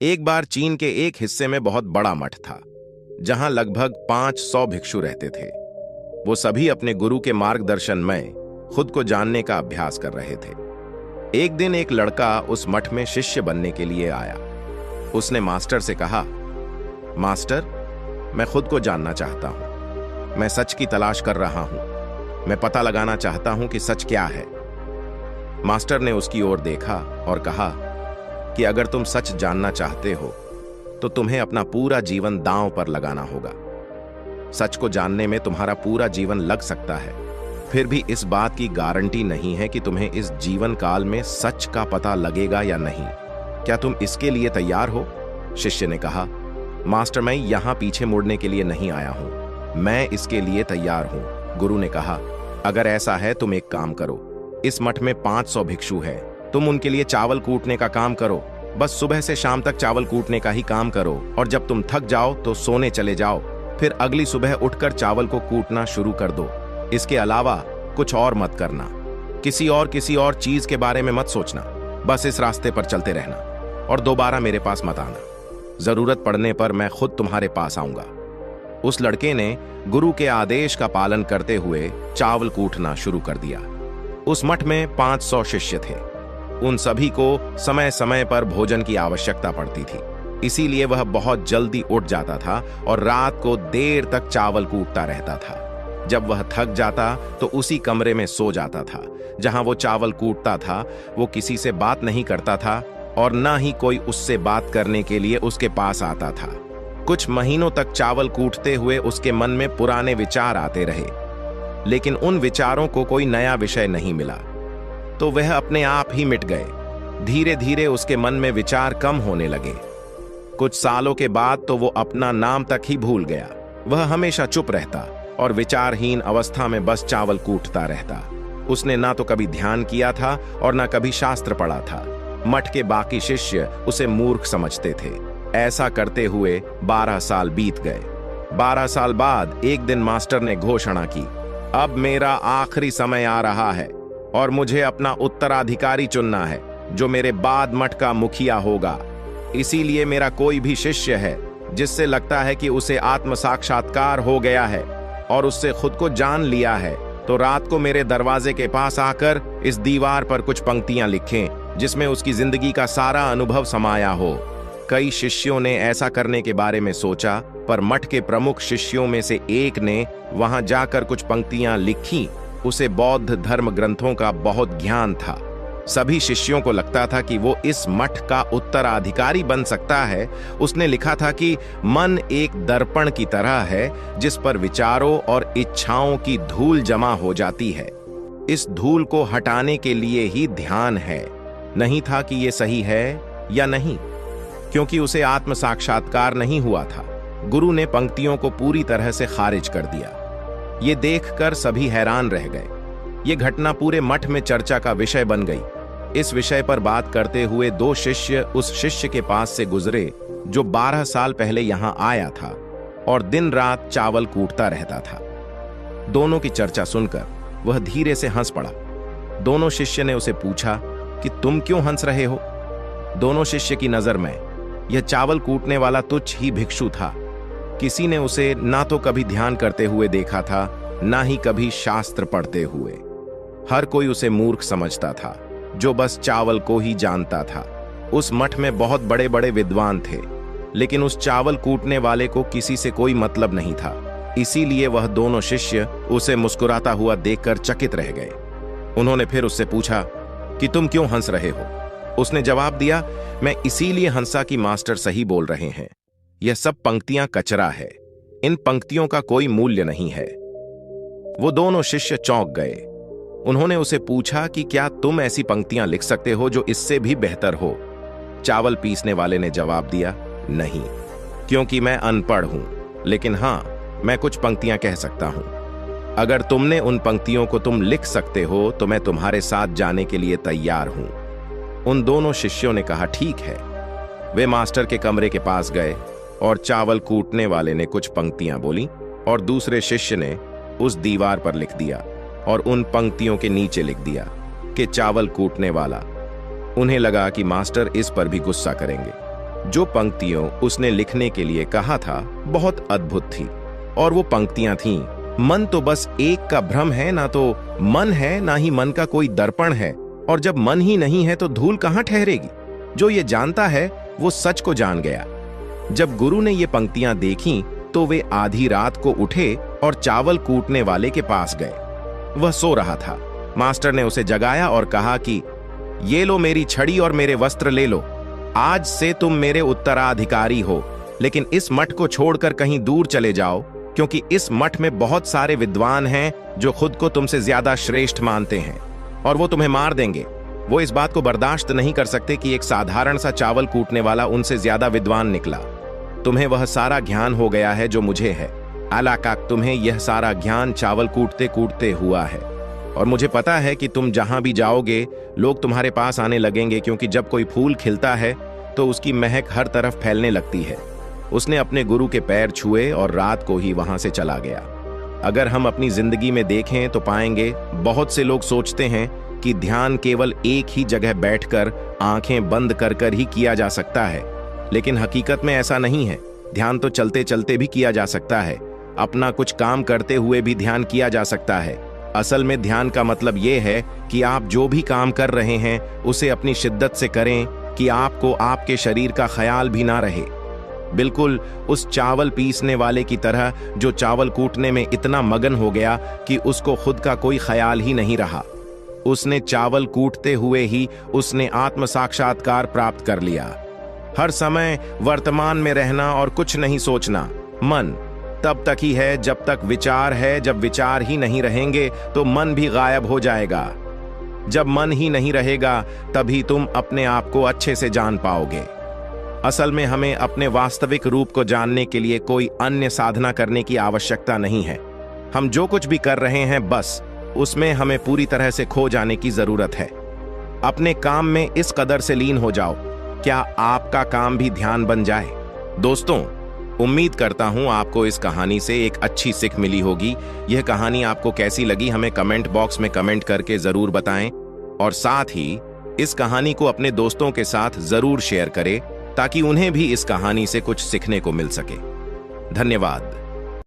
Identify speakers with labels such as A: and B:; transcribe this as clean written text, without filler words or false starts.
A: एक बार चीन के एक हिस्से में बहुत बड़ा मठ था, जहां लगभग 500 भिक्षु रहते थे। वो सभी अपने गुरु के मार्गदर्शन में खुद को जानने का अभ्यास कर रहे थे। एक दिन एक लड़का उस मठ में शिष्य बनने के लिए आया। उसने मास्टर से कहा, मास्टर, मैं खुद को जानना चाहता हूं। मैं सच की तलाश कर रहा हूं। मैं पता लगाना चाहता हूं कि सच क्या है। मास्टर ने उसकी ओर देखा और कहा कि अगर तुम सच जानना चाहते हो तो तुम्हें अपना पूरा जीवन दांव पर लगाना होगा। सच को जानने में तुम्हारा पूरा जीवन लग सकता है, फिर भी इस बात की गारंटी नहीं है कि तुम्हें इस जीवन काल में सच का पता लगेगा या नहीं। क्या तुम इसके लिए तैयार हो? शिष्य ने कहा, मास्टर, मैं यहां पीछे मुड़ने के लिए नहीं आया हूं। मैं इसके लिए तैयार हूं। गुरु ने कहा, अगर ऐसा है तुम एक काम करो। इस मठ में 500 भिक्षु हैं। तुम उनके लिए चावल कूटने का काम करो। बस सुबह से शाम तक चावल कूटने का ही काम करो, और जब तुम थक जाओ तो सोने चले जाओ। फिर अगली सुबह उठकर चावल को कूटना शुरू कर दो। इसके अलावा कुछ और मत करना। किसी और चीज के बारे में मत सोचना। बस इस रास्ते पर चलते रहना और दोबारा मेरे पास मत आना। जरूरत पड़ने पर मैं खुद तुम्हारे पास आऊंगा। उस लड़के ने गुरु के आदेश का पालन करते हुए चावल कूटना शुरू कर दिया। उस मठ में 500 शिष्य थे। उन सभी को समय समय पर भोजन की आवश्यकता पड़ती थी, इसीलिए वह बहुत जल्दी उठ जाता था और रात को देर तक चावल कूटता रहता था। जब वह थक जाता तो उसी कमरे में सो जाता था जहां वो चावल कूटता था। वो किसी से बात नहीं करता था और ना ही कोई उससे बात करने के लिए उसके पास आता था। कुछ महीनों तक चावल कूटते हुए उसके मन में पुराने विचार आते रहे, लेकिन उन विचारों को कोई नया विषय नहीं मिला, तो वह अपने आप ही मिट गए। धीरे धीरे उसके मन में विचार कम होने लगे। कुछ सालों के बाद तो वो अपना नाम तक ही भूल गया। वह हमेशा चुप रहता और विचारहीन अवस्था में बस चावल कूटता रहता। उसने ना तो कभी ध्यान किया था और ना कभी शास्त्र पढ़ा था। मठ के बाकी शिष्य उसे मूर्ख समझते थे। ऐसा करते हुए 12 साल बीत गए। 12 साल बाद एक दिन मास्टर ने घोषणा की, अब मेरा आखिरी समय आ रहा है और मुझे अपना उत्तराधिकारी चुनना है जो मेरे बाद मठ का मुखिया होगा। इसीलिए मेरा कोई भी शिष्य है जिससे लगता है कि उसे आत्म साक्षात्कार हो गया है और उससे खुद को जान लिया है, तो रात को मेरे दरवाजे के पास आकर इस दीवार पर कुछ पंक्तियां लिखें जिसमें उसकी जिंदगी का सारा अनुभव समाया हो। कई शिष्यों ने ऐसा करने के बारे में सोचा, पर मठ के प्रमुख शिष्यों में से एक ने वहां जाकर कुछ पंक्तियां लिखी। उसे बौद्ध धर्म ग्रंथों का बहुत ज्ञान था। सभी शिष्यों को लगता था कि वो इस मठ का उत्तराधिकारी बन सकता है। उसने लिखा था कि मन एक दर्पण की तरह है जिस पर विचारों और इच्छाओं की धूल जमा हो जाती है। इस धूल को हटाने के लिए ही ध्यान है। नहीं था कि ये सही है या नहीं, क्योंकि उसे आत्म साक्षात्कार नहीं हुआ था। गुरु ने पंक्तियों को पूरी तरह से खारिज कर दिया। ये देखकर सभी हैरान रह गए। ये घटना पूरे मठ में चर्चा का विषय बन गई। इस विषय पर बात करते हुए 2 शिष्य उस शिष्य के पास से गुजरे जो 12 साल पहले यहां आया था और दिन रात चावल कूटता रहता था। दोनों की चर्चा सुनकर वह धीरे से हंस पड़ा। दोनों शिष्य ने उसे पूछा कि तुम क्यों हंस रहे हो? दोनों शिष्य की नजर में यह चावल कूटने वाला तुच्छ ही भिक्षु था। किसी ने उसे ना तो कभी ध्यान करते हुए देखा था, ना ही कभी शास्त्र पढ़ते हुए। हर कोई उसे मूर्ख समझता था जो बस चावल को ही जानता था। उस मठ में बहुत बड़े बड़े विद्वान थे, लेकिन उस चावल कूटने वाले को किसी से कोई मतलब नहीं था। इसीलिए वह दोनों शिष्य उसे मुस्कुराता हुआ देखकर चकित रह गए। उन्होंने फिर उससे पूछा कि तुम क्यों हंस रहे हो? उसने जवाब दिया, मैं इसीलिए हंसा कि मास्टर सही बोल रहे हैं। यह सब पंक्तियां कचरा है। इन पंक्तियों का कोई मूल्य नहीं है। वो दोनों शिष्य चौंक गए। उन्होंने उसे पूछा कि क्या तुम ऐसी पंक्तियां लिख सकते हो जो इससे भी बेहतर हो? चावल पीसने वाले ने जवाब दिया, नहीं, क्योंकि मैं अनपढ़ हूं, लेकिन हां, मैं कुछ पंक्तियां कह सकता हूं। अगर तुमने उन पंक्तियों को तुम लिख सकते हो तो मैं तुम्हारे साथ जाने के लिए तैयार हूं। उन दोनों शिष्यों ने कहा, ठीक है। वे मास्टर के कमरे के पास गए और चावल कूटने वाले ने कुछ पंक्तियां बोली और दूसरे शिष्य ने उस दीवार पर लिख दिया और उन पंक्तियों के नीचे लिख दिया कि चावल कूटने वाला। उन्हें लगा कि मास्टर इस पर भी गुस्सा करेंगे, जो पंक्तियों उसने लिखने के लिए कहा था बहुत अद्भुत थी। और वो पंक्तियां थीं, मन तो बस एक का भ्रम है, ना तो मन है ना ही मन का कोई दर्पण है, और जब मन ही नहीं है तो धूल कहां ठहरेगी। जो ये जानता है वो सच को जान गया। जब गुरु ने ये पंक्तियां देखीं तो वे आधी रात को उठे और चावल कूटने वाले के पास गए। वह सो रहा था। मास्टर ने उसे जगाया और कहा कि ये लो मेरी छड़ी और मेरे वस्त्र ले लो, आज से तुम मेरे उत्तराधिकारी हो, लेकिन इस मठ को छोड़कर कहीं दूर चले जाओ, क्योंकि इस मठ में बहुत सारे विद्वान हैं जो खुद को तुमसे ज्यादा श्रेष्ठ मानते हैं और वो तुम्हें मार देंगे। वो इस बात को बर्दाश्त नहीं कर सकते कि एक साधारण सा चावल कूटने वाला उनसे ज्यादा विद्वान निकला। तुम्हें वह सारा ज्ञान हो गया है जो मुझे है। अलाकाक, तुम्हें यह सारा ज्ञान चावल कूटते कूटते हुआ है, और मुझे पता है कि तुम जहां भी जाओगे लोग तुम्हारे पास आने लगेंगे, क्योंकि जब कोई फूल खिलता है तो उसकी महक हर तरफ फैलने लगती है। उसने अपने गुरु के पैर छुए और रात को ही वहां से चला गया। अगर हम अपनी जिंदगी में देखें तो पाएंगे बहुत से लोग सोचते हैं कि ध्यान केवल एक ही जगह बैठकर आंखें बंद कर कर ही किया जा सकता है, लेकिन हकीकत में ऐसा नहीं है। ध्यान तो चलते चलते भी किया जा सकता है, अपना कुछ काम करते हुए भी ध्यान किया जा सकता है। असल में ध्यान का मतलब यह है कि आप जो भी काम कर रहे हैं उसे अपनी शिद्दत से करें कि आपको आपके शरीर का ख्याल भी ना रहे। बिल्कुल उस चावल पीसने वाले की तरह जो चावल कूटने में इतना मगन हो गया कि उसको खुद का कोई ख्याल ही नहीं रहा। उसने चावल कूटते हुए ही उसने आत्म साक्षात्कार प्राप्त कर लिया। हर समय वर्तमान में रहना और कुछ नहीं सोचना। मन तब तक ही है जब तक विचार है। जब विचार ही नहीं रहेंगे तो मन भी गायब हो जाएगा। जब मन ही नहीं रहेगा तभी तुम अपने आप को अच्छे से जान पाओगे। असल में हमें अपने वास्तविक रूप को जानने के लिए कोई अन्य साधना करने की आवश्यकता नहीं है। हम जो कुछ भी कर रहे हैं बस उसमें हमें पूरी तरह से खो जाने की जरूरत है। अपने काम में इस कदर से लीन हो जाओ, क्या आपका काम भी ध्यान बन जाए। दोस्तों, उम्मीद करता हूं आपको इस कहानी से एक अच्छी सीख मिली होगी। यह कहानी आपको कैसी लगी हमें कमेंट बॉक्स में कमेंट करके जरूर बताएं, और साथ ही इस कहानी को अपने दोस्तों के साथ जरूर शेयर करें ताकि उन्हें भी इस कहानी से कुछ सीखने को मिल सके। धन्यवाद।